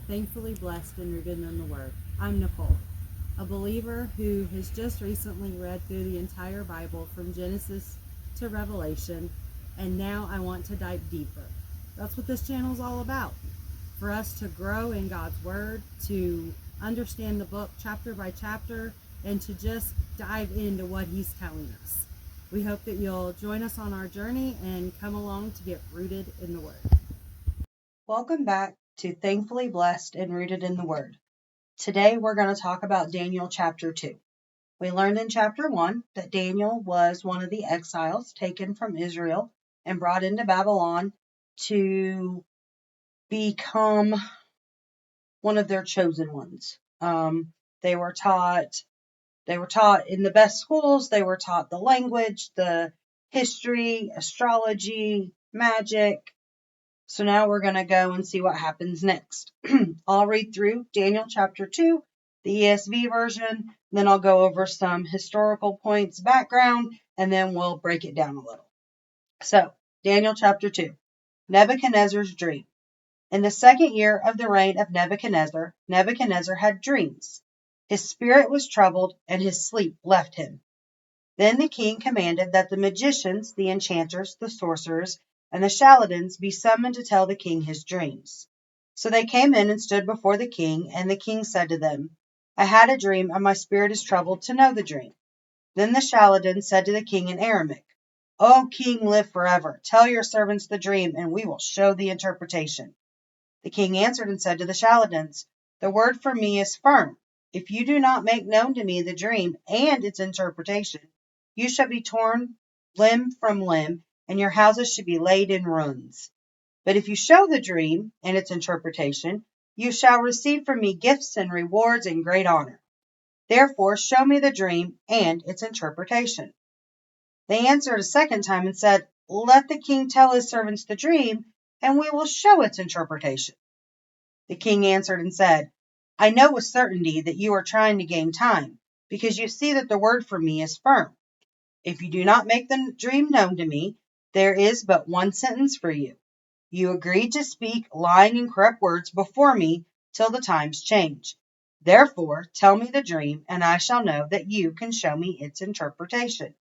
Thankfully Blessed and Rooted in the Word. I'm Nicole, a believer who has just recently read through the entire Bible from Genesis to Revelation, and now I want to dive deeper. That's what this channel is all about. For us to grow in God's Word, to understand the book chapter by chapter, and to just dive into what He's telling us. We hope that you'll join us on our journey and come along to get rooted in the Word. Welcome back to Thankfully Blessed and Rooted in the Word. Today we're going to talk about Daniel chapter 2. We learned in chapter 1 that Daniel was one of the exiles taken from Israel and brought into Babylon to become one of their chosen ones. They were taught in the best schools. They were taught the language, the history, astrology, magic. So now we're going to go and see what happens next. I'll read through Daniel chapter 2, the ESV version, then I'll go over some historical points, background, and then we'll break it down a little. So, Daniel chapter 2, Nebuchadnezzar's dream. In the second year of the reign of Nebuchadnezzar, Nebuchadnezzar had dreams. His spirit was troubled, and his sleep left him. Then the king commanded that the magicians, the enchanters, the sorcerers, and the Chaldeans be summoned to tell the king his dreams. So they came in and stood before the king, and the king said to them, I had a dream, and my spirit is troubled to know the dream. Then the Chaldeans said to the king in Aramaic, O king, live forever. Tell your servants the dream, and we will show the interpretation. The king answered and said to the Chaldeans, The word for me is firm. If you do not make known to me the dream and its interpretation, you shall be torn limb from limb, and your houses should be laid in ruins. But if you show the dream and its interpretation, you shall receive from me gifts and rewards and great honor. Therefore, show me the dream and its interpretation. They answered a second time and said, Let the king tell his servants the dream, and we will show its interpretation. The king answered and said, I know with certainty that you are trying to gain time, because you see that the word for me is firm. If you do not make the dream known to me, there is but one sentence for you. You agreed to speak lying and corrupt words before me till the times change. Therefore, tell me the dream, and I shall know that you can show me its interpretation.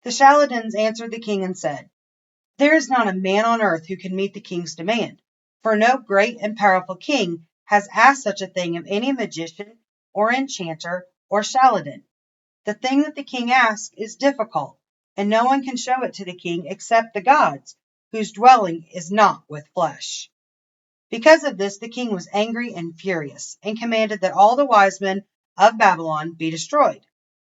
The Chaldeans answered the king and said, There is not a man on earth who can meet the king's demand, for no great and powerful king has asked such a thing of any magician or enchanter or Chaldean. The thing that the king asks is difficult, and no one can show it to the king except the gods, whose dwelling is not with flesh. Because of this, the king was angry and furious, and commanded that all the wise men of Babylon be destroyed.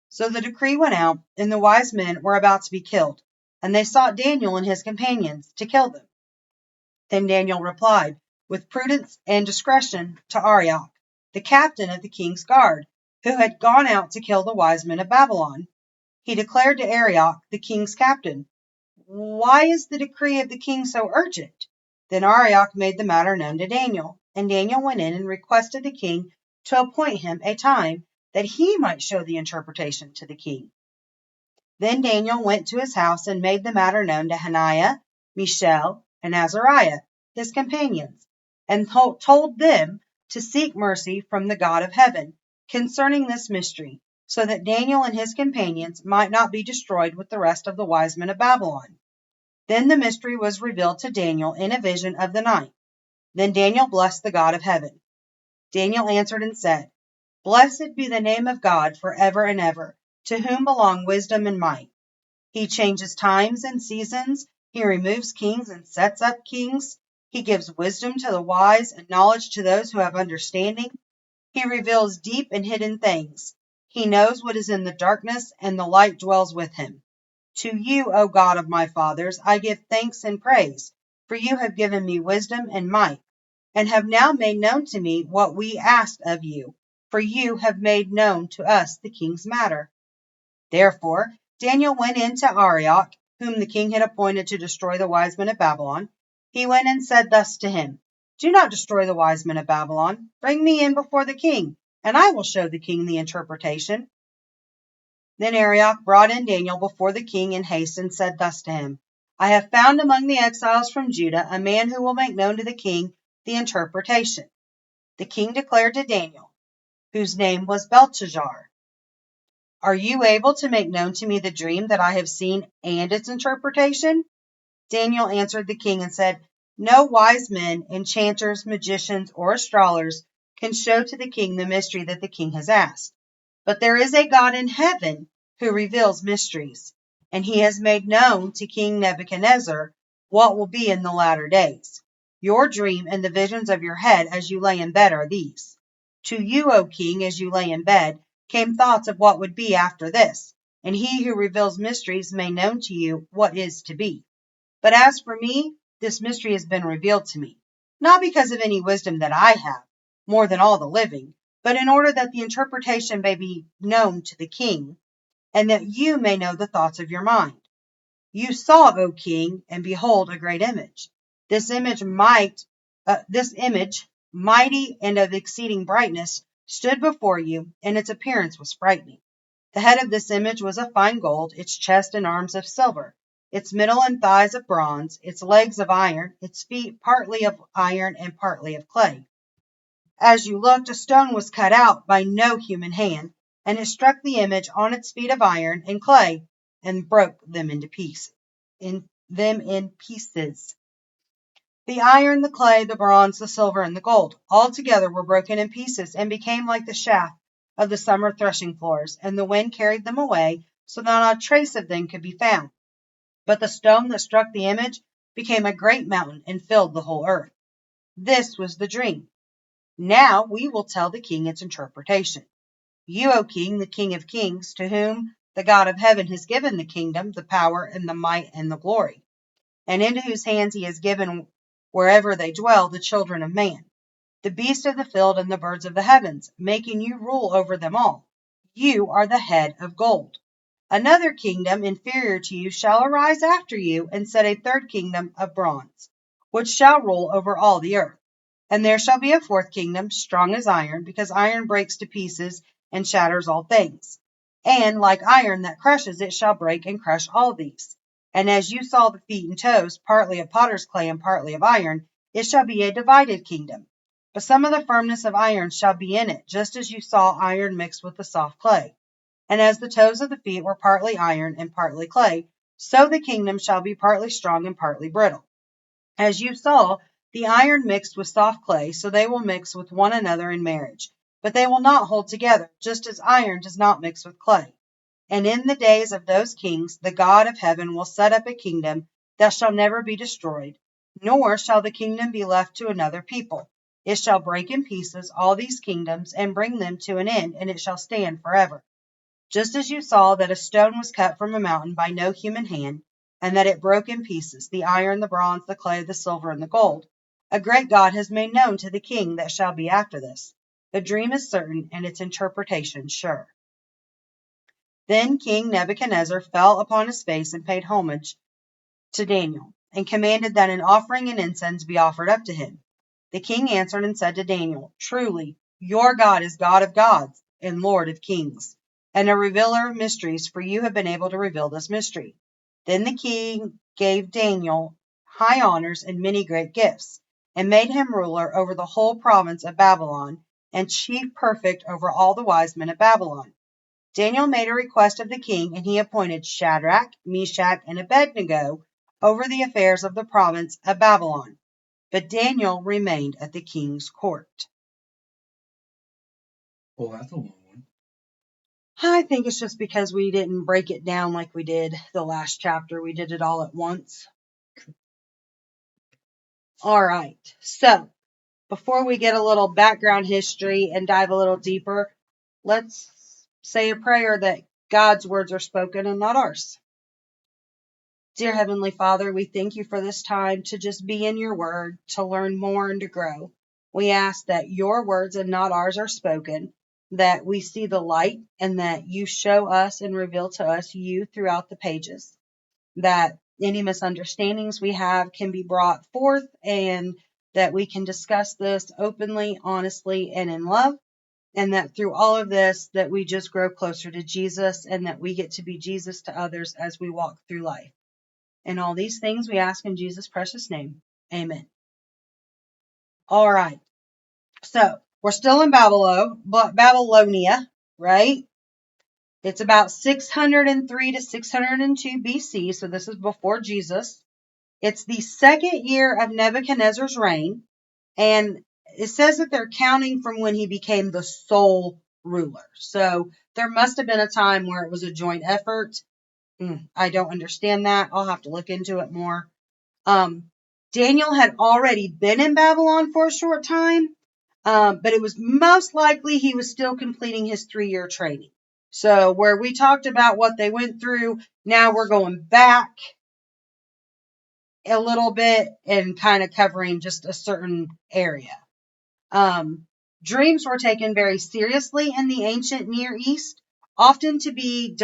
So the decree went out, and the wise men were about to be killed, and they sought Daniel and his companions to kill them. Then Daniel replied with prudence and discretion to Arioch, the captain of the king's guard, who had gone out to kill the wise men of Babylon. He declared to Arioch, the king's captain, Why is the decree of the king so urgent? Then Arioch made the matter known to Daniel, and Daniel went in and requested the king to appoint him a time that he might show the interpretation to the king. Then Daniel went to his house and made the matter known to Hananiah, Mishael, and Azariah, his companions, and told them to seek mercy from the God of heaven concerning this mystery, so that Daniel and his companions might not be destroyed with the rest of the wise men of Babylon. Then the mystery was revealed to Daniel in a vision of the night. Then Daniel blessed the God of heaven. Daniel answered and said, Blessed be the name of God forever and ever, to whom belong wisdom and might. He changes times and seasons. He removes kings and sets up kings. He gives wisdom to the wise and knowledge to those who have understanding. He reveals deep and hidden things. He knows what is in the darkness, and the light dwells with him. To you, O God of my fathers, I give thanks and praise, for you have given me wisdom and might, and have now made known to me what we asked of you, for you have made known to us the king's matter. Therefore, Daniel went in to Arioch, whom the king had appointed to destroy the wise men of Babylon. He went and said thus to him, Do not destroy the wise men of Babylon. Bring me in before the king, and I will show the king the interpretation. Then Arioch brought in Daniel before the king in haste and said thus to him, I have found among the exiles from Judah a man who will make known to the king the interpretation. The king declared to Daniel, whose name was Belteshazzar, "Are you able to make known to me the dream that I have seen and its interpretation?" Daniel answered the king and said, "No wise men, enchanters, magicians, or astrologers can show to the king the mystery that the king has asked. But there is a God in heaven who reveals mysteries, and he has made known to King Nebuchadnezzar what will be in the latter days. Your dream and the visions of your head as you lay in bed are these. To you, O king, as you lay in bed, came thoughts of what would be after this, and he who reveals mysteries made known to you what is to be. But as for me, this mystery has been revealed to me, not because of any wisdom that I have, more than all the living, but in order that the interpretation may be known to the king, and that you may know the thoughts of your mind. You saw, O king, and behold, a great image. This image, mighty and of exceeding brightness, stood before you, and its appearance was frightening. The head of this image was of fine gold, its chest and arms of silver, its middle and thighs of bronze, its legs of iron, its feet partly of iron and partly of clay. As you looked, a stone was cut out by no human hand, and it struck the image on its feet of iron and clay, and broke them in pieces. The iron, the clay, the bronze, the silver, and the gold, all together were broken in pieces, and became like the chaff of the summer threshing floors, and the wind carried them away, so that not a trace of them could be found. But the stone that struck the image became a great mountain and filled the whole earth. This was the dream. Now we will tell the king its interpretation. You, O king, the king of kings, to whom the God of heaven has given the kingdom, the power, and the might, and the glory, and into whose hands he has given, wherever they dwell, the children of man, the beasts of the field and the birds of the heavens, making you rule over them all. You are the head of gold. Another kingdom inferior to you shall arise after you, and set a third kingdom of bronze, which shall rule over all the earth. And there shall be a fourth kingdom, strong as iron, because iron breaks to pieces and shatters all things. And like iron that crushes, it shall break and crush all these. And as you saw the feet and toes, partly of potter's clay and partly of iron, it shall be a divided kingdom. But some of the firmness of iron shall be in it, just as you saw iron mixed with the soft clay. And as the toes of the feet were partly iron and partly clay, so the kingdom shall be partly strong and partly brittle. As you saw, the iron mixed with soft clay, so they will mix with one another in marriage. But they will not hold together, just as iron does not mix with clay. And in the days of those kings, the God of heaven will set up a kingdom that shall never be destroyed, nor shall the kingdom be left to another people. It shall break in pieces all these kingdoms and bring them to an end, and it shall stand forever. Just as you saw that a stone was cut from a mountain by no human hand, and that it broke in pieces the iron, the bronze, the clay, the silver, and the gold, a great God has made known to the king that shall be after this. The dream is certain, and its interpretation sure. Then King Nebuchadnezzar fell upon his face and paid homage to Daniel, and commanded that an offering and incense be offered up to him. The king answered and said to Daniel, "Truly, your God is God of gods and Lord of kings, and a revealer of mysteries, for you have been able to reveal this mystery." Then the king gave Daniel high honors and many great gifts, and made him ruler over the whole province of Babylon, and chief prefect over all the wise men of Babylon. Daniel made a request of the king, and he appointed Shadrach, Meshach, and Abednego over the affairs of the province of Babylon. But Daniel remained at the king's court. Well, that's a long one. I think it's just because we didn't break it down like we did the last chapter. We did it all at once. All right. So, before we get a little background history and dive a little deeper, let's say a prayer that God's words are spoken and not ours. Dear Heavenly Father, we thank you for this time to just be in your word, to learn more and to grow. We ask that your words and not ours are spoken, that we see the light and that you show us and reveal to us you throughout the pages, that any misunderstandings we have can be brought forth and that we can discuss this openly, honestly, and in love, and that through all of this that we just grow closer to Jesus and that we get to be Jesus to others as we walk through life. And all these things we ask in Jesus' precious name. Amen. All right. So, we're still in Babylonia, right? It's about 603 to 602 BC, so this is before Jesus. It's the second year of Nebuchadnezzar's reign, and it says that they're counting from when he became the sole ruler. So there must have been a time where it was a joint effort. I don't understand that. I'll have to look into it more. Daniel had already been in Babylon for a short time, but it was most likely he was still completing his 3-year training. So where we talked about what they went through, now we're going back a little bit and kind of covering just a certain area. Dreams were taken very seriously in the ancient Near East, often to be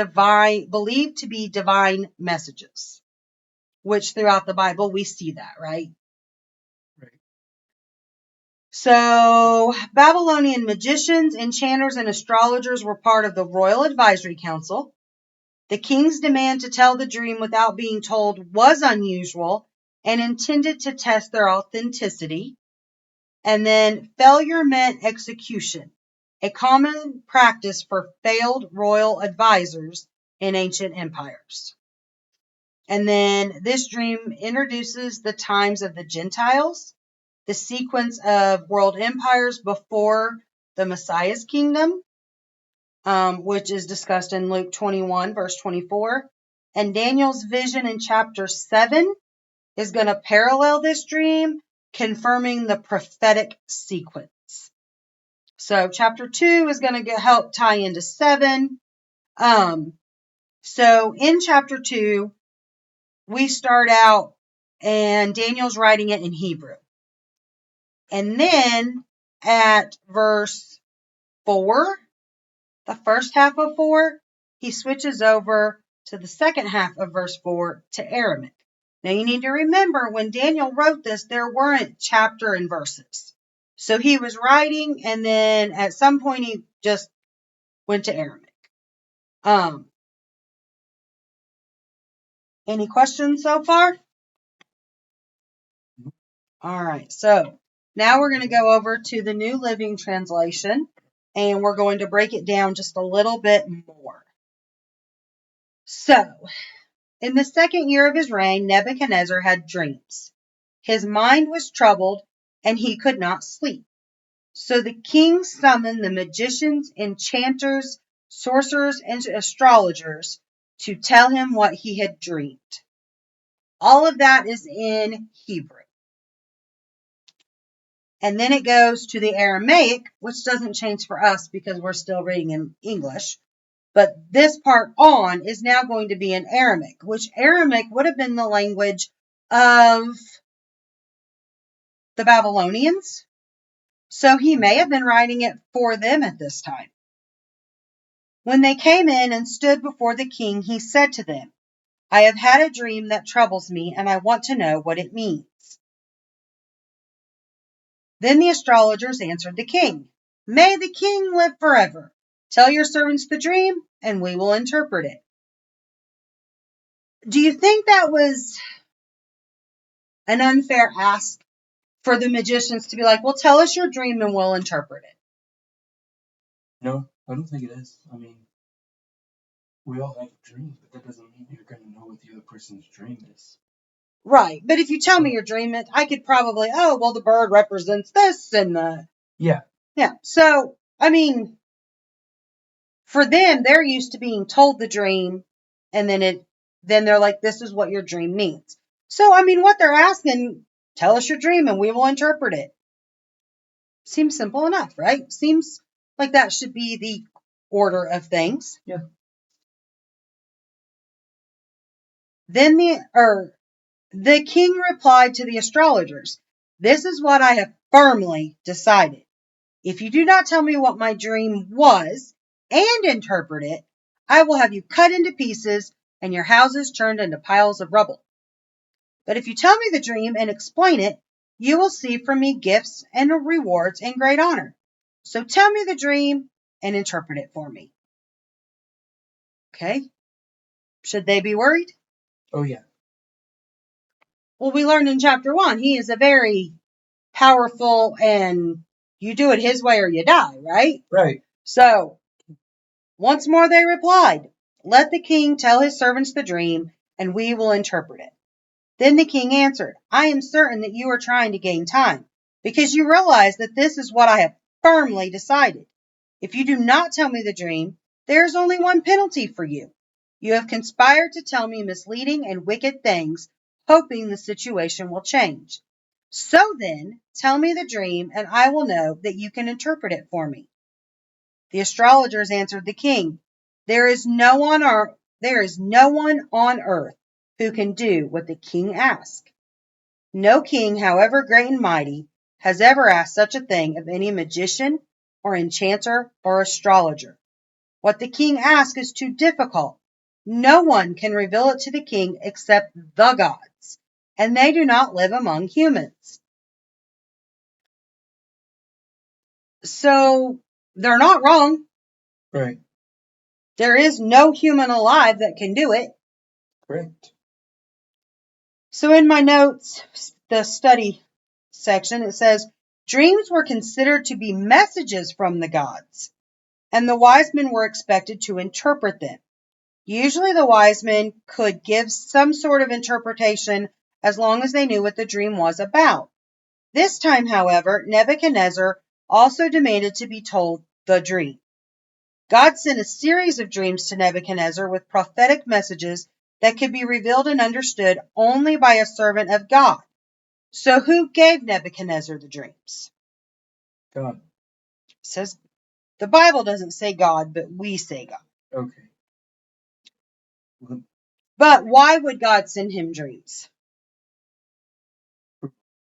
believed to be divine messages, which throughout the Bible we see that, right? Right. So Babylonian magicians, enchanters, and astrologers were part of the Royal Advisory Council. The king's demand to tell the dream without being told was unusual and intended to test their authenticity. And then failure meant execution, a common practice for failed royal advisors in ancient empires. And then this dream introduces the times of the Gentiles, the sequence of world empires before the Messiah's kingdom, which is discussed in Luke 21, verse 24. And Daniel's vision in chapter 7 is going to parallel this dream, confirming the prophetic sequence. So chapter 2 is going to help tie into 7. So in chapter 2, we start out and Daniel's writing it in Hebrew. And then at verse 4, the first half of 4, he switches over to the second half of verse 4 to Aramaic. Now you need to remember when Daniel wrote this, there weren't chapter and verses. So he was writing and then at some point he just went to Aramaic. Any questions so far? All right, so now we're going to go over to the New Living Translation, and we're going to break it down just a little bit more. So, in the second year of his reign, Nebuchadnezzar had dreams. His mind was troubled, and he could not sleep. So the king summoned the magicians, enchanters, sorcerers, and astrologers to tell him what he had dreamed. All of that is in Hebrew. And then it goes to the Aramaic, which doesn't change for us because we're still reading in English. But this part on is now going to be in Aramaic, which Aramaic would have been the language of the Babylonians. So he may have been writing it for them at this time. When they came in and stood before the king, he said to them, I have had a dream that troubles me, and I want to know what it means. Then the astrologers answered the king, May the king live forever. Tell your servants the dream, and we will interpret it. Do you think that was an unfair ask for the magicians to be like, well, tell us your dream and we'll interpret it? No, I don't think it is. I mean, we all have dreams, but that doesn't mean you're going to know what the other person's dream is. Right, but if you tell me your dream, I could probably, the bird represents this and the... Yeah. Yeah, so, I mean, for them, they're used to being told the dream, and then they're like, this is what your dream means. So, I mean, what they're asking, tell us your dream and we will interpret it. Seems simple enough, right? Seems like that should be the order of things. Yeah. Then the king replied to the astrologers, This is what I have firmly decided. If you do not tell me what my dream was and interpret it, I will have you cut into pieces and your houses turned into piles of rubble. But if you tell me the dream and explain it, you will see from me gifts and rewards and great honor. So tell me the dream and interpret it for me. Okay? Should they be worried? Oh, yeah. Well, we learned in chapter 1, he is a very powerful and You do it his way or you die, right? Right. So, once more they replied, "Let the king tell his servants the dream, and we will interpret it." Then the king answered, "I am certain that you are trying to gain time, because you realize that this is what I have firmly decided. If you do not tell me the dream, there is only one penalty for you. You have conspired to tell me misleading and wicked things, hoping the situation will change. So then, tell me the dream, and I will know that you can interpret it for me." The astrologers answered the king, There is no one on earth who can do what the king asks. No king, however great and mighty, has ever asked such a thing of any magician or enchanter or astrologer. What the king asks is too difficult. No one can reveal it to the king except the gods, and they do not live among humans. So they're not wrong. Right. There is no human alive that can do it. Correct. So in my notes, the study section, it says, dreams were considered to be messages from the gods, and the wise men were expected to interpret them. Usually the wise men could give some sort of interpretation as long as they knew what the dream was about. This time, however, Nebuchadnezzar also demanded to be told the dream. God sent a series of dreams to Nebuchadnezzar with prophetic messages that could be revealed and understood only by a servant of God. So who gave Nebuchadnezzar the dreams? God. It says the Bible doesn't say God, but we say God. Okay. Well, But why would God send him dreams?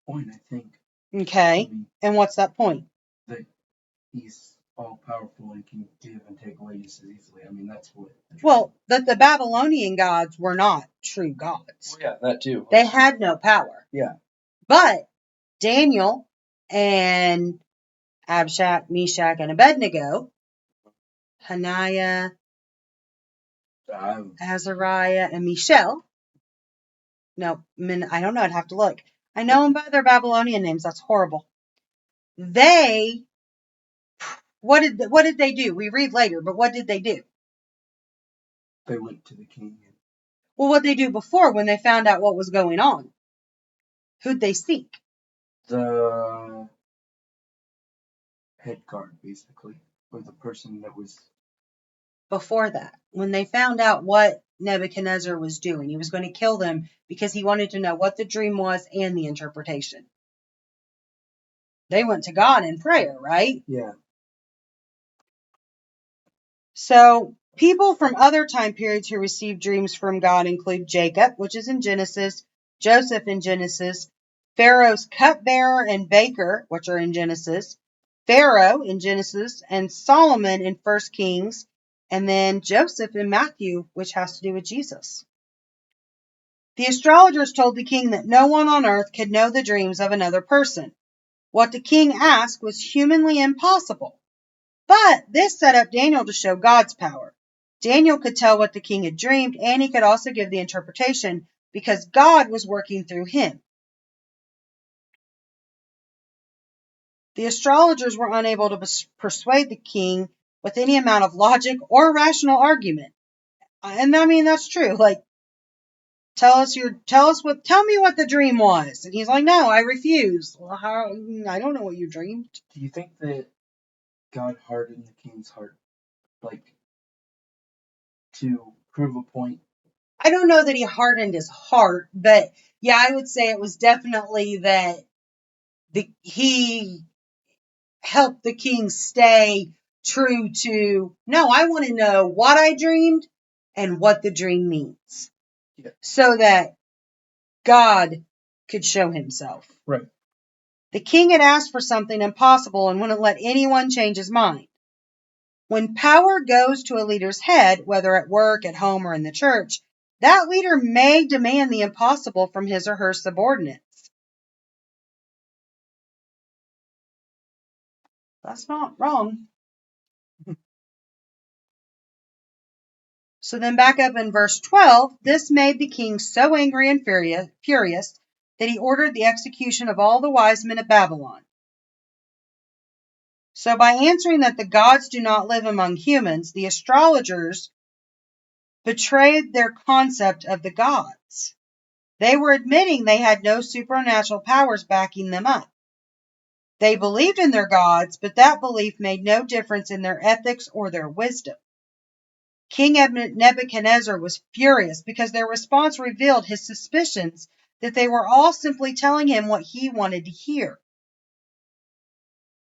point, I think. Okay. I mean, And what's that point? that he's all powerful and can give and take away just as easily. I mean, that's what. Well, that the Babylonian gods were not true gods. Well, yeah, that too. They had no power. Yeah. But Daniel and Abshak, Meshach, and Abednego, Hananiah, Azariah, and Mishael. No, I don't know. I'd have to look. I know them by their Babylonian names. That's horrible. They, what did they do? We read later, but what did they do? They went to the king. Well, what they do before when they found out what was going on? Who'd they seek? The head guard, basically, or the person that was. Before that, when they found out what Nebuchadnezzar was doing, he was going to kill them because he wanted to know what the dream was and the interpretation. They went to God in prayer, right? Yeah. So, people from other time periods who received dreams from God include Jacob, which is in Genesis, Joseph in Genesis, Pharaoh's cupbearer and baker, which are in Genesis, Pharaoh in Genesis, and Solomon in 1 Kings, and then Joseph in Matthew, which has to do with Jesus. The astrologers told the king that no one on earth could know the dreams of another person. What the king asked was humanly impossible. But this set up Daniel to show God's power. Daniel could tell what the king had dreamed, and he could also give the interpretation because God was working through him. The astrologers were unable to persuade the king with any amount of logic or rational argument. And I mean, that's true. Like, tell me what the dream was. And he's like, no, I refuse. Well, I don't know what you dreamed. Do you think that God hardened the king's heart, like, to prove a point? I don't know that he hardened his heart, but yeah, I would say it was definitely that he helped the king stay true to, no, I want to know what I dreamed and what the dream means. Yeah. So that God could show himself. Right. The king had asked for something impossible and wouldn't let anyone change his mind. When power goes to a leader's head, whether at work, at home, or in the church, that leader may demand the impossible from his or her subordinates. That's not wrong. So then back up in verse 12, this made the king so angry and furious that he ordered the execution of all the wise men of Babylon. So by answering that the gods do not live among humans, the astrologers betrayed their concept of the gods. They were admitting they had no supernatural powers backing them up. They believed in their gods, but that belief made no difference in their ethics or their wisdom. King Nebuchadnezzar was furious because their response revealed his suspicions that they were all simply telling him what he wanted to hear.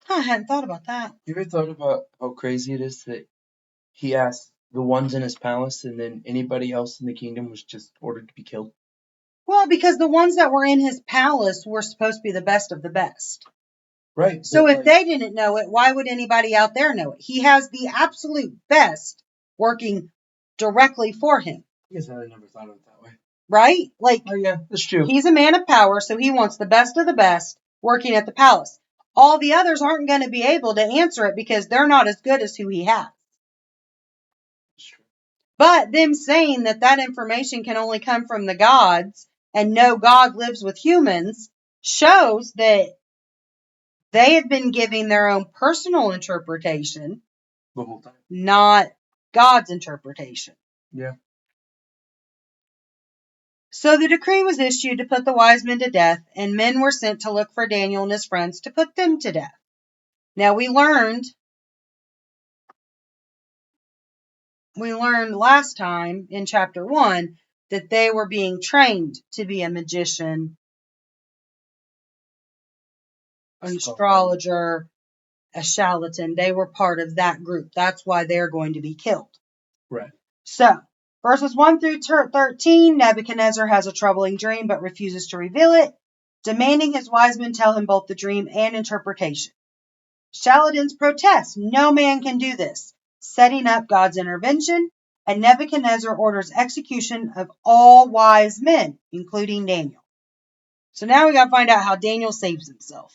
I hadn't thought about that. You ever thought about how crazy it is that he asked the ones in his palace and then anybody else in the kingdom was just ordered to be killed? Well, because the ones that were in his palace were supposed to be the best of the best. Right. So if they didn't know it, why would anybody out there know it? He has the absolute best working directly for him. I guess I never thought of it that way. Right? Like, Oh, yeah, that's true. he's a man of power, so he wants the best of the best working at the palace. All the others aren't going to be able to answer it because they're not as good as who he has. That's true. But them saying that that information can only come from the gods and no God lives with humans shows that they had been giving their own personal interpretation, The whole time. not God's interpretation. Yeah. So the decree was issued to put the wise men to death, and men were sent to look for Daniel and his friends to put them to death. Now we learned last time in chapter 1 that they were being trained to be a magician, an astrologer, a charlatan. They were part of that group. That's why they're going to be killed. Right. So, verses 1 through 13, Nebuchadnezzar has a troubling dream but refuses to reveal it, demanding his wise men tell him both the dream and interpretation. Charlatans protest. No man can do this, setting up God's intervention, and Nebuchadnezzar orders execution of all wise men, including Daniel. So now we got to find out how Daniel saves himself.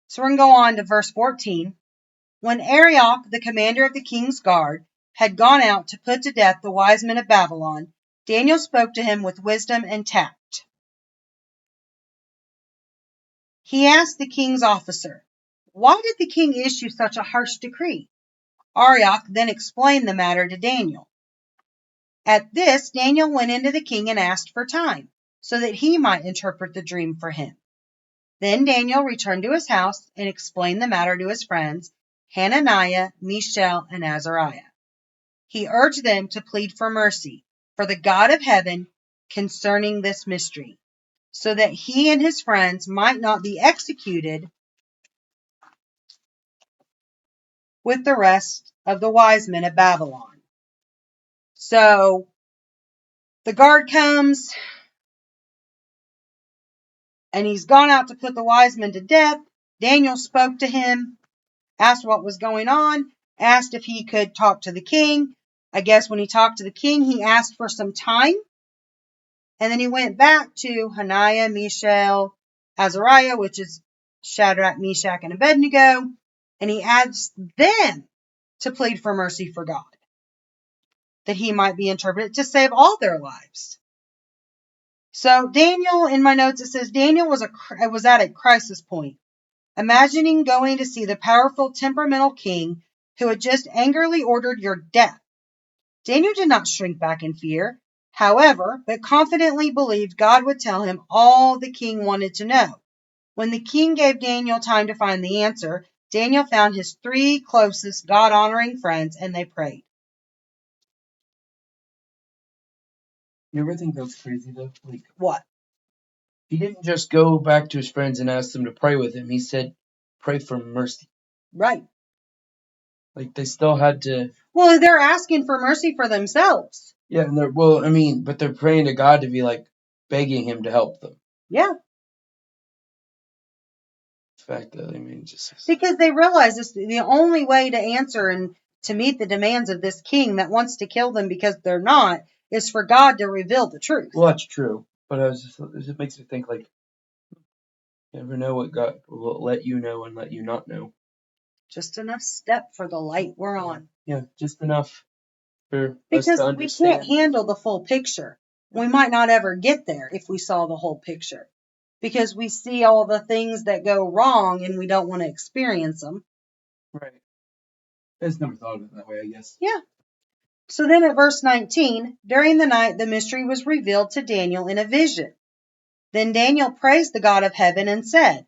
So we're going to go on to verse 14. When Arioch, the commander of the king's guard, had gone out to put to death the wise men of Babylon, Daniel spoke to him with wisdom and tact. He asked the king's officer, "Why did the king issue such a harsh decree?" Arioch then explained the matter to Daniel. At this, Daniel went into the king and asked for time, so that he might interpret the dream for him. Then Daniel returned to his house and explained the matter to his friends, Hananiah, Mishael, and Azariah. He urged them to plead for mercy for the God of heaven concerning this mystery, so that he and his friends might not be executed with the rest of the wise men of Babylon. So the guard comes, and he's gone out to put the wise men to death. Daniel spoke to him, asked what was going on, asked if he could talk to the king. I guess when he talked to the king, he asked for some time. And then he went back to Hananiah, Mishael, Azariah, which is Shadrach, Meshach, and Abednego, and he asked them to plead for mercy for God, that he might be interpreted to save all their lives. So Daniel, in my notes, it says Daniel was at a crisis point, imagining going to see the powerful, temperamental king who had just angrily ordered your death. Daniel did not shrink back in fear, however, but confidently believed God would tell him all the king wanted to know. When the king gave Daniel time to find the answer, Daniel found his 3 closest God-honoring friends, and they prayed. You ever think that's crazy, though? Like, What? he didn't just go back to his friends and ask them to pray with him. He said, pray for mercy. Right. Like, they still had to... Well, they're asking for mercy for themselves. Yeah, and but they're praying to God to be, like, begging him to help them. Yeah. The fact that, just... Because they realize this, the only way to answer and to meet the demands of this king that wants to kill them because they're not, is for God to reveal the truth. Well, that's true. But it makes me think, like, you never know what God will let you know and let you not know. Just enough step for the light we're on. Yeah, just enough for because us to understand. We can't handle the full picture. We might not ever get there if we saw the whole picture. Because we see all the things that go wrong and we don't want to experience them. Right. I just never thought of it that way, I guess. Yeah. So then at verse 19, during the night the mystery was revealed to Daniel in a vision. Then Daniel praised the God of heaven and said,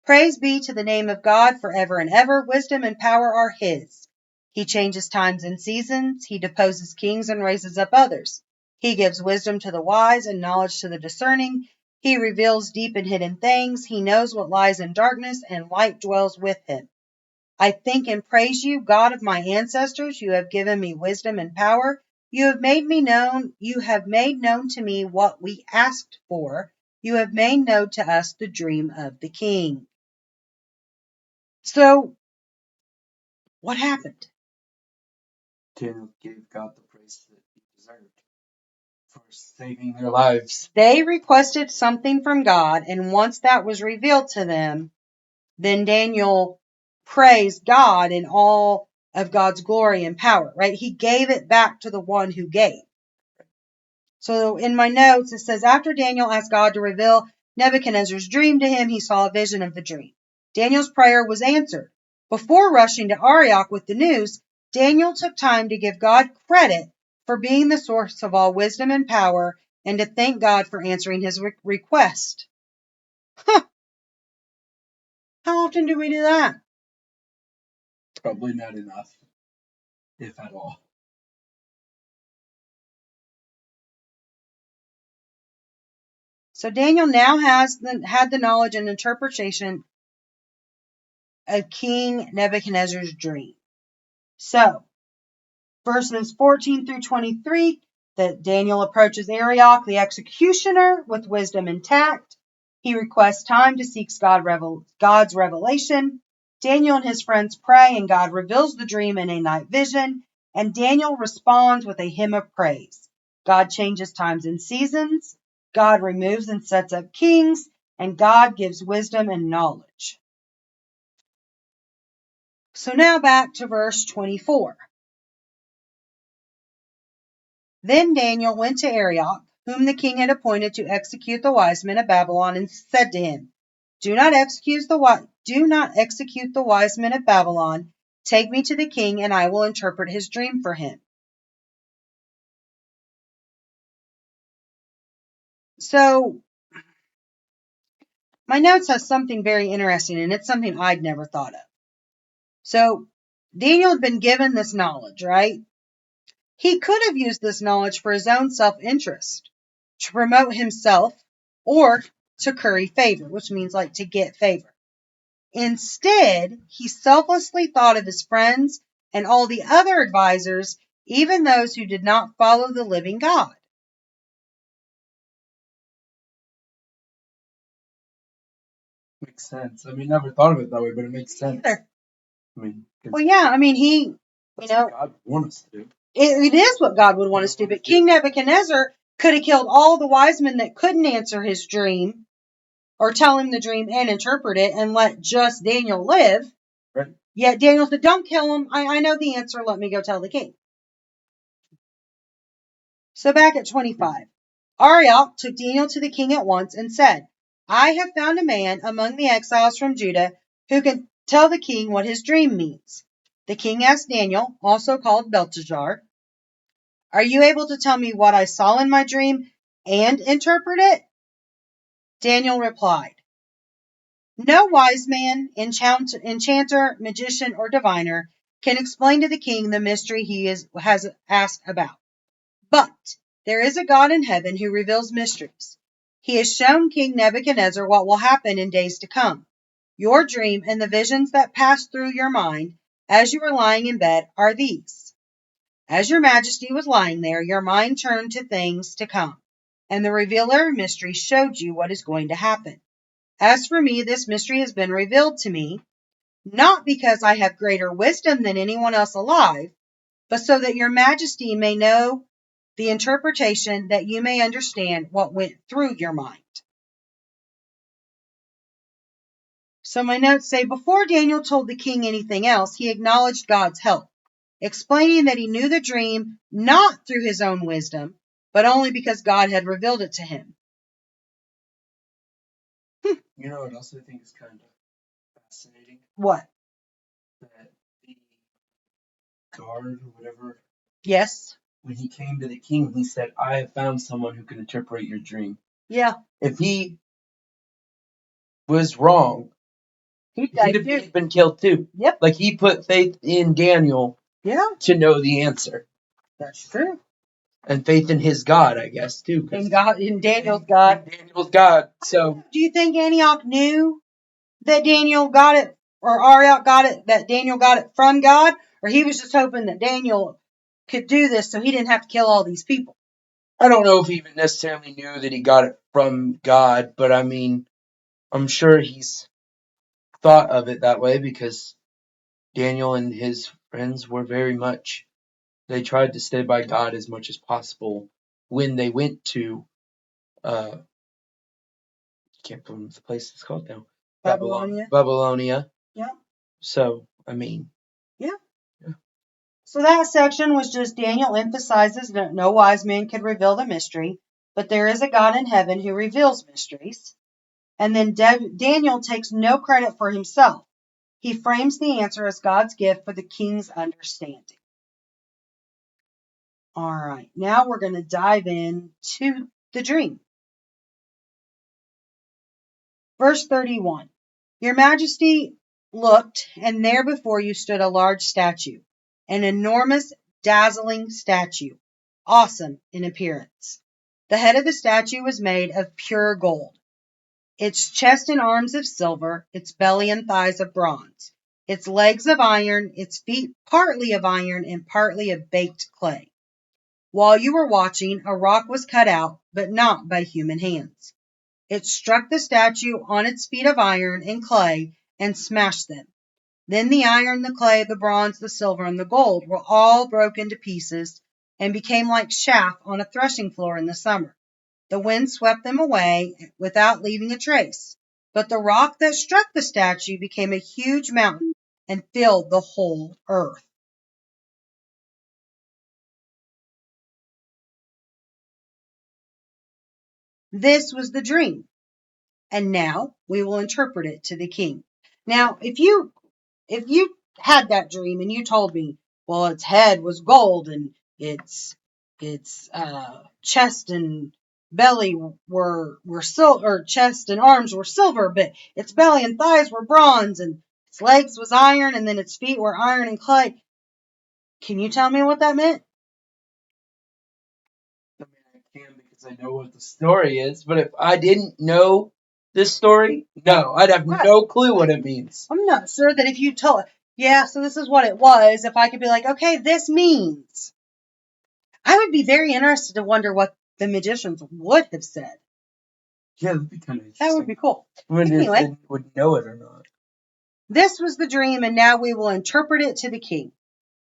Praise be to the name of God forever and ever. Wisdom and power are his. He changes times and seasons. He deposes kings and raises up others. He gives wisdom to the wise and knowledge to the discerning. He reveals deep and hidden things. He knows what lies in darkness, and light dwells with him. I thank and praise you, God of my ancestors. You have given me wisdom and power. You have made known to me what we asked for. You have made known to us the dream of the king. So, what happened? Daniel gave God the praise that he deserved for saving their lives. They requested something from God, and once that was revealed to them, then Daniel praised God in all of God's glory and power, right? He gave it back to the one who gave. So in my notes, it says, after Daniel asked God to reveal Nebuchadnezzar's dream to him, he saw a vision of the dream. Daniel's prayer was answered. Before rushing to Arioch with the news, Daniel took time to give God credit for being the source of all wisdom and power and to thank God for answering his request. Huh. How often do we do that? Probably not enough, if at all. So Daniel now had the knowledge and interpretation of King Nebuchadnezzar's dream. So, verses 14 through 23, that Daniel approaches Arioch, the executioner, with wisdom and tact. He requests time to seek God's revelation. Daniel and his friends pray, and God reveals the dream in a night vision, and Daniel responds with a hymn of praise. God changes times and seasons. God removes and sets up kings, and God gives wisdom and knowledge. So now back to verse 24. Then Daniel went to Arioch, whom the king had appointed to execute the wise men of Babylon, and said to him, Do not execute the wise men of Babylon. Take me to the king, and I will interpret his dream for him. So, my notes has something very interesting, and it's something I'd never thought of. So, Daniel had been given this knowledge, right? He could have used this knowledge for his own self-interest, to promote himself, or to curry favor, which means like to get favor. Instead, he selflessly thought of his friends and all the other advisors, even those who did not follow the living God. Makes sense. I mean, never thought of it that way, but it makes sense. Either. I mean, Well, yeah, I mean, that's what God would want us to do. it is what God would want us to do, but King Nebuchadnezzar could have killed all the wise men that couldn't answer his dream or tell him the dream and interpret it and let just Daniel live. Right. Yet Daniel said, don't kill him. I know the answer. Let me go tell the king. So back at 25. Arioch took Daniel to the king at once and said, I have found a man among the exiles from Judah who can tell the king what his dream means. The king asked Daniel, also called Belteshazzar, Are you able to tell me what I saw in my dream and interpret it? Daniel replied, No wise man, enchanter, magician, or diviner can explain to the king the mystery he has asked about. But there is a God in heaven who reveals mysteries. He has shown King Nebuchadnezzar what will happen in days to come. Your dream and the visions that passed through your mind as you were lying in bed are these. As your majesty was lying there, your mind turned to things to come, and the revealer of mysteries showed you what is going to happen. As for me, this mystery has been revealed to me, not because I have greater wisdom than anyone else alive, but so that your majesty may know the interpretation, that you may understand what went through your mind. So my notes say, before Daniel told the king anything else, he acknowledged God's help, explaining that he knew the dream not through his own wisdom, but only because God had revealed it to him. You know what else I think is kind of fascinating? What? That guard or whatever, Yes. when he came to the king, he said, I have found someone who can interpret your dream. Yeah. If he was wrong, He he'd have been killed too. Yep. Like, he put faith in Daniel Yeah. to know the answer. That's true. And faith in his God, I guess, too. In Daniel's God. In Daniel's God. So, Do you think Antioch knew that Daniel got it, or Arioch got it, that Daniel got it from God? Or he was just hoping that Daniel could do this so he didn't have to kill all these people? I don't know if he even necessarily knew that he got it from God, but I mean, I'm sure he's thought of it that way because Daniel and his friends were they tried to stay by God as much as possible when they went to, I can't remember what the place is called now. Babylonia. Yeah. So, I mean. Yeah. So that section was just Daniel emphasizes that no wise man could reveal the mystery, but there is a God in heaven who reveals mysteries. And then Daniel takes no credit for himself. He frames the answer as God's gift for the king's understanding. All right, now we're going to dive into the dream. Verse 31. Your Majesty looked, and there before you stood a large statue, an enormous, dazzling statue, awesome in appearance. The head of the statue was made of pure gold, its chest and arms of silver, its belly and thighs of bronze, its legs of iron, its feet partly of iron and partly of baked clay. While you were watching, a rock was cut out, but not by human hands. It struck the statue on its feet of iron and clay and smashed them. Then the iron, the clay, the bronze, the silver, and the gold were all broken to pieces and became like chaff on a threshing floor in the summer. The wind swept them away without leaving a trace. But the rock that struck the statue became a huge mountain and filled the whole earth. This was the dream. And now we will interpret it to the king. Now, if you had that dream and you told me, well, its head was gold and its chest and belly were silver, or chest and arms were silver, but its belly and thighs were bronze, and its legs was iron, and then its feet were iron and clay. Can you tell me what that meant? I mean, I can because I know what the story is, but if I didn't know this story, no, I'd have no clue what it means. I'm not sure that if you told, yeah, so this is what it was, if I could be like, okay, this means. I would be very interested to wonder what the magicians would have said. Yeah, that'd be kind of interesting. That would be cool. I wonder Anyway, if they would know it or not. This was the dream, and now we will interpret it to the king.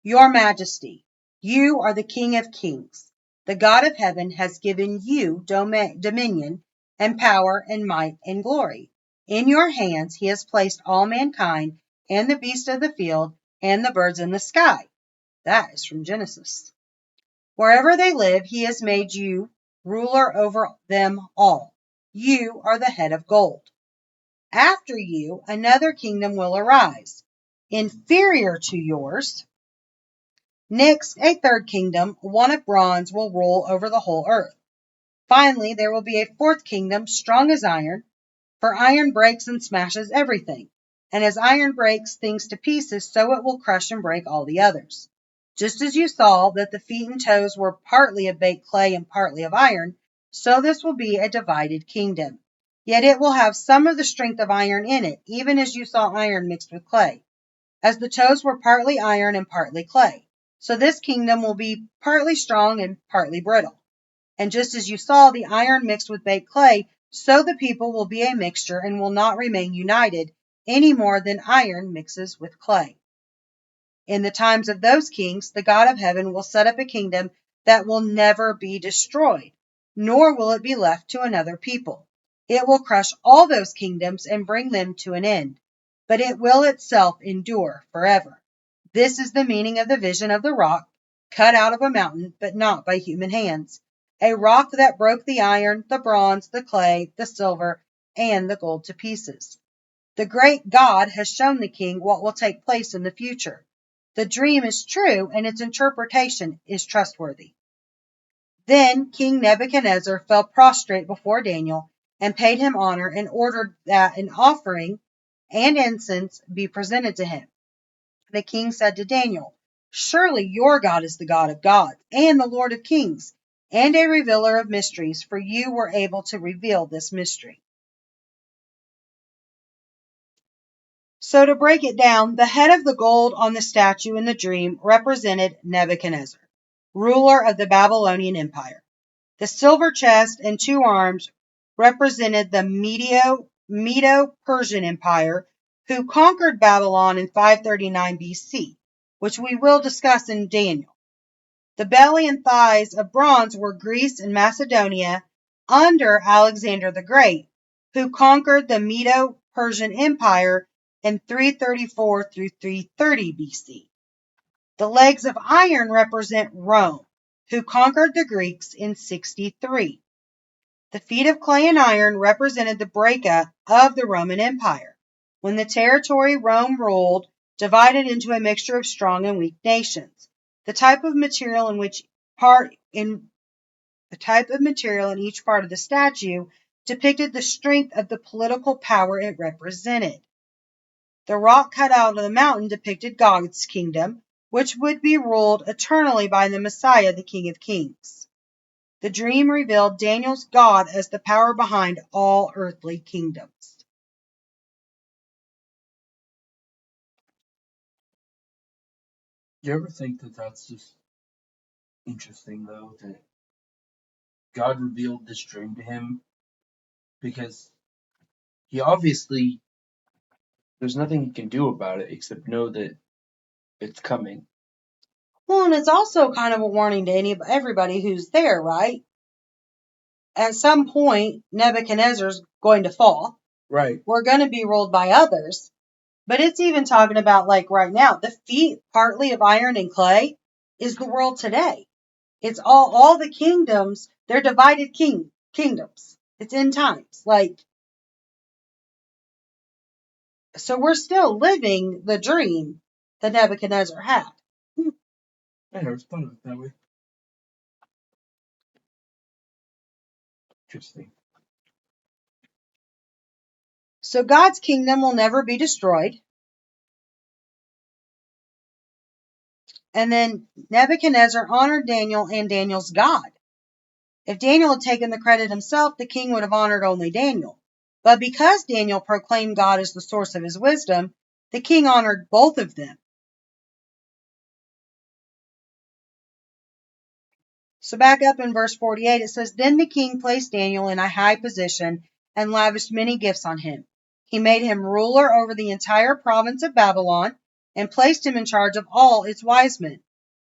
Your Majesty, you are the King of Kings. The God of heaven has given you dominion and power and might and glory. In your hands he has placed all mankind and the beasts of the field and the birds in the sky. That is from Genesis. Wherever they live, he has made you ruler over them all. You are the head of gold. After you, another kingdom will arise, inferior to yours. Next, a third kingdom, one of bronze, will rule over the whole earth. Finally, there will be a fourth kingdom, strong as iron, for iron breaks and smashes everything. And as iron breaks things to pieces, so it will crush and break all the others. Just as you saw that the feet and toes were partly of baked clay and partly of iron, so this will be a divided kingdom. Yet it will have some of the strength of iron in it, even as you saw iron mixed with clay, as the toes were partly iron and partly clay. So this kingdom will be partly strong and partly brittle. And just as you saw the iron mixed with baked clay, so the people will be a mixture and will not remain united any more than iron mixes with clay. In the times of those kings, the God of heaven will set up a kingdom that will never be destroyed, nor will it be left to another people. It will crush all those kingdoms and bring them to an end, but it will itself endure forever. This is the meaning of the vision of the rock, cut out of a mountain, but not by human hands. A rock that broke the iron, the bronze, the clay, the silver, and the gold to pieces. The great God has shown the king what will take place in the future. The dream is true and its interpretation is trustworthy. Then King Nebuchadnezzar fell prostrate before Daniel and paid him honor and ordered that an offering and incense be presented to him. The king said to Daniel, "Surely your God is the God of gods and the Lord of kings and a revealer of mysteries, for you were able to reveal this mystery." So to break it down, the head of the gold on the statue in the dream represented Nebuchadnezzar, ruler of the Babylonian Empire. The silver chest and two arms represented the Medo-Persian Empire, who conquered Babylon in 539 BC, which we will discuss in Daniel. The belly and thighs of bronze were Greece and Macedonia under Alexander the Great, who conquered the Medo-Persian Empire in 334 through 330 BC. The legs of iron represent Rome, who conquered the Greeks in 63. The feet of clay and iron represented the breakup of the Roman Empire, when the territory Rome ruled divided into a mixture of strong and weak nations. The type of material in each part of the statue depicted the strength of the political power it represented. The rock cut out of the mountain depicted God's kingdom, which would be ruled eternally by the Messiah, the King of Kings. The dream revealed Daniel's God as the power behind all earthly kingdoms. You ever think that that's just interesting, though, that God revealed this dream to him? Because he obviously, there's nothing he can do about it except know that it's coming. Well, and it's also kind of a warning to everybody who's there, right? At some point, Nebuchadnezzar's going to fall. Right. We're going to be ruled by others. But it's even talking about, like right now, the feet, partly of iron and clay, is the world today. It's all the kingdoms, they're divided kingdoms. It's end times. So we're still living the dream that Nebuchadnezzar had. I never thought of it that way. Interesting. So God's kingdom will never be destroyed. And then Nebuchadnezzar honored Daniel and Daniel's God. If Daniel had taken the credit himself, the king would have honored only Daniel. But because Daniel proclaimed God as the source of his wisdom, the king honored both of them. So back up in verse 48, it says, "Then the king placed Daniel in a high position and lavished many gifts on him. He made him ruler over the entire province of Babylon and placed him in charge of all its wise men.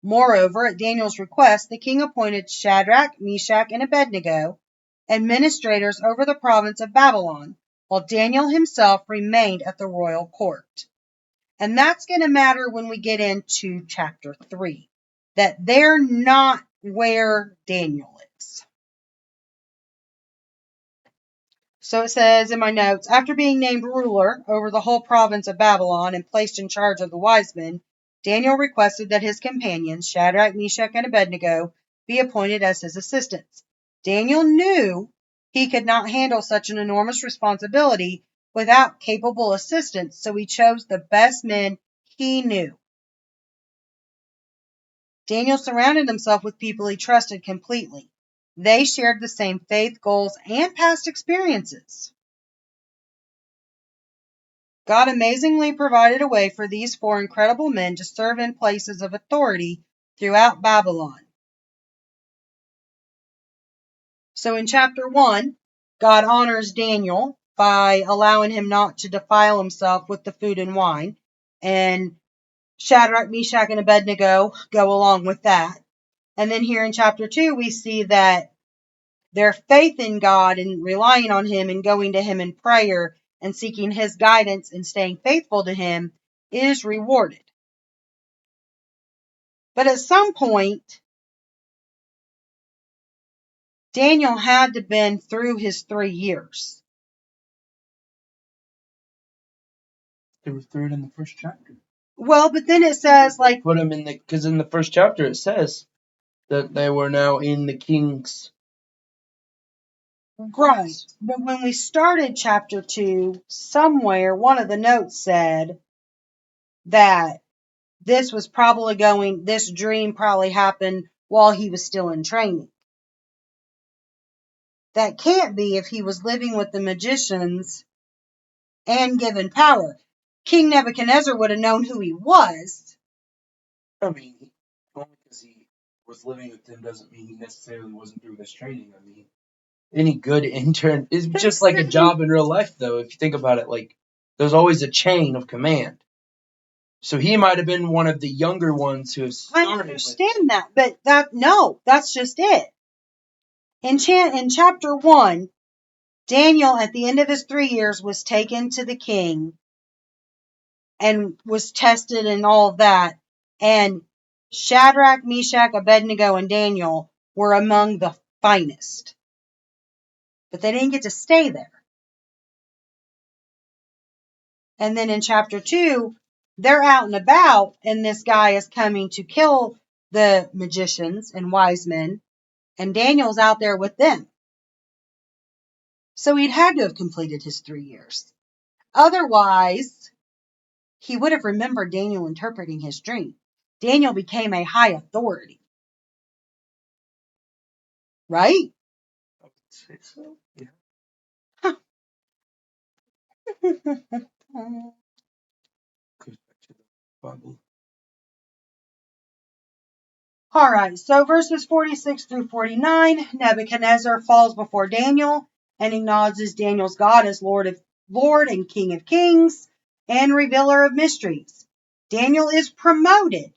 Moreover, at Daniel's request, the king appointed Shadrach, Meshach, and Abednego administrators over the province of Babylon, while Daniel himself remained at the royal court." And that's going to matter when we get into chapter 3, that they're not where Daniel is. So it says in my notes, after being named ruler over the whole province of Babylon and placed in charge of the wise men, Daniel requested that his companions, Shadrach, Meshach, and Abednego, be appointed as his assistants. Daniel knew he could not handle such an enormous responsibility without capable assistance, so he chose the best men he knew. Daniel surrounded himself with people he trusted completely. They shared the same faith, goals, and past experiences. God amazingly provided a way for these four incredible men to serve in places of authority throughout Babylon. So in chapter 1, God honors Daniel by allowing him not to defile himself with the food and wine. And Shadrach, Meshach, and Abednego go along with that. And then here in chapter 2, we see that their faith in God and relying on him and going to him in prayer and seeking his guidance and staying faithful to him is rewarded. But at some point, Daniel had to been through his 3 years. They were through it in the first chapter. Well, but then it says, like, Put them in the, because in the first chapter it says that they were now in the king's. right. But when we started chapter 2, somewhere one of the notes said that this dream probably happened while he was still in training. That can't be if he was living with the magicians and given power. King Nebuchadnezzar would have known who he was. I mean, only because he was living with them doesn't mean he necessarily wasn't through this training. I mean, any good intern is just like a job in real life, though. If you think about it, like there's always a chain of command. So he might have been one of the younger ones who have started. I understand that, but that's just it. In chapter 1, Daniel, at the end of his 3 years, was taken to the king and was tested and all of that. And Shadrach, Meshach, Abednego, and Daniel were among the finest. But they didn't get to stay there. And then in chapter 2, they're out and about, and this guy is coming to kill the magicians and wise men, and Daniel's out there with them. So he'd had to have completed his 3 years. Otherwise, he would have remembered Daniel interpreting his dream. Daniel became a high authority. Right? I would say so. Yeah. Goes back to the Bible. All right, so verses 46 through 49, Nebuchadnezzar falls before Daniel and acknowledges Daniel's God as Lord and King of Kings and revealer of mysteries. Daniel is promoted.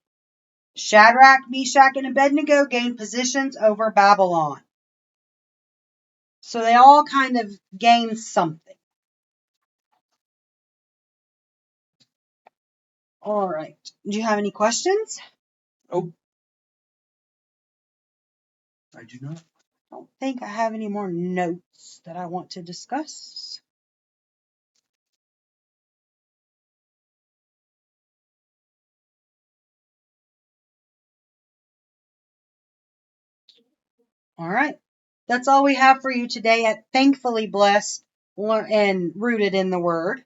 Shadrach, Meshach, and Abednego gain positions over Babylon. So they all kind of gain something. All right. Do you have any questions? Oh, I do not. I don't think I have any more notes that I want to discuss. All right. That's all we have for you today at Thankfully Blessed and Rooted in the Word.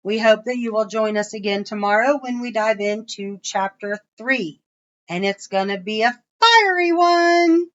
We hope that you will join us again tomorrow when we dive into chapter 3. And it's going to be a fiery one.